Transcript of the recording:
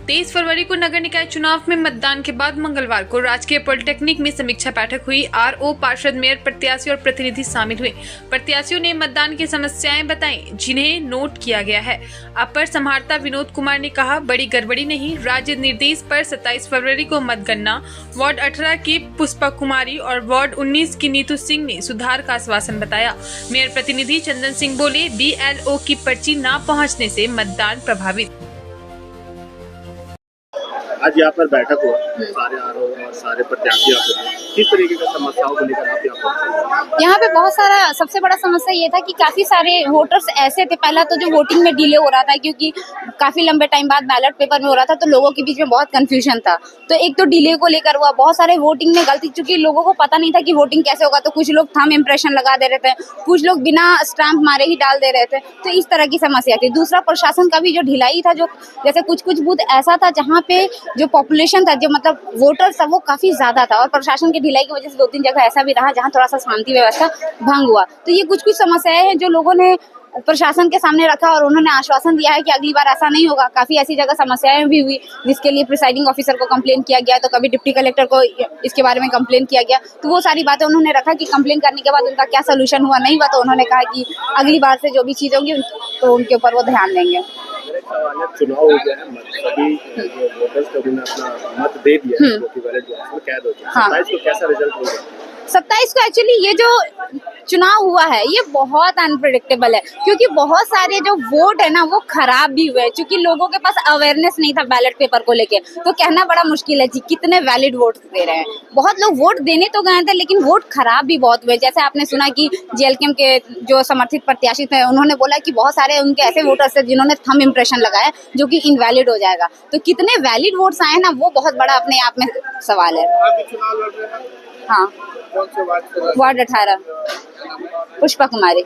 23 फरवरी को नगर निकाय चुनाव में मतदान के बाद मंगलवार को राजकीय पॉलिटेक्निक में समीक्षा बैठक हुई। आरओ, पार्षद, मेयर, प्रत्याशी और प्रतिनिधि शामिल हुए। प्रत्याशियों ने मतदान की समस्याएं बताई, जिन्हें नोट किया गया है। अपर समाहर्ता विनोद कुमार ने कहा, बड़ी गड़बड़ी नहीं, राज्य निर्देश पर 27 फरवरी को मतगणना। वार्ड 18 की पुष्पा कुमारी और वार्ड 19 की नीतू सिंह ने सुधार का आश्वासन बताया। मेयर प्रतिनिधि चंदन सिंह बोले, BLO की पर्ची न पहुँचने से मतदान प्रभावित। आज यहाँ पर बैठक हुआ, सारे आरओ और सारे प्रत्याशी आते थे। किस तरीके का समस्याओं को लेकर आप यहाँ पे बहुत सारा, सबसे बड़ा समस्या ये था कि काफी सारे वोटर्स ऐसे थे। पहला तो जो वोटिंग में डिले हो रहा था, क्योंकि काफी लंबे टाइम बाद बैलेट पेपर में हो रहा था, तो लोगों के बीच में बहुत कंफ्यूजन था। तो एक तो डिले को लेकर हुआ, बहुत सारे वोटिंग में गलती, चूंकि लोगों को पता नहीं था कि वोटिंग कैसे होगा, तो कुछ लोग थंब इम्प्रेशन लगा दे रहे थे, कुछ लोग बिना स्टैंप मारे ही डाल दे रहे थे। तो इस तरह की समस्या थी। दूसरा, प्रशासन का भी जो ढिलाई था, जो जैसे कुछ बूथ ऐसा था जहाँ पे जो पॉपुलेशन था, जो मतलब वोटर्स था, वो काफी ज्यादा था, और प्रशासन की ढिलाई की वजह से 2-3 जगह ऐसा भी रहा जहाँ थोड़ा सा शांति व्यवस्था भंग हुआ। तो ये कुछ समस्याएं हैं जो लोगों ने प्रशासन के सामने रखा, और उन्होंने आश्वासन दिया है कि अगली बार ऐसा नहीं होगा। काफी ऐसी जगह समस्याएं भी हुई, जिसके लिए प्रिसाइडिंग ऑफिसर को कंप्लेन किया गया, तो कभी डिप्टी कलेक्टर को इसके बारे में कंप्लेन किया गया। तो वो सारी बातें उन्होंने रखा कि कंप्लेन करने के बाद उनका क्या सोल्यूशन हुआ, नहीं हुआ, तो उन्होंने कहा कि अगली बार से जो भी चीज होगी तो उनके ऊपर वो ध्यान देंगे। चुनाव हो गया है, सभी वोटर्स को अपना मत दे दिया है, जो कि बैलेट बॉक्स में कैद हो गया। 27 को कैसा रिजल्ट होगा? 27 को एक्चुअली ये जो चुनाव हुआ है ये बहुत अनप्रेडिक्टेबल है, क्योंकि बहुत सारे जो वोट है ना वो खराब भी हुए, क्योंकि लोगों के पास अवेयरनेस नहीं था बैलेट पेपर को लेके। तो कहना बड़ा मुश्किल है जी कितने वैलिड वोट दे रहे हैं। बहुत लोग वोट देने तो गए थे, लेकिन वोट खराब भी बहुत हुए। जैसे आपने सुना कि JLKM के जो समर्थित प्रत्याशी थे, उन्होंने बोला कि बहुत सारे उनके ऐसे वोटर्स थे जिन्होंने थंब इम्प्रेशन लगाया, जो कि इनवैलिड हो जाएगा। तो कितने वैलिड वोट्स आए ना, वो बहुत बड़ा अपने आप में सवाल है। हाँ, वार्ड 18 पुष्पा कुमारी।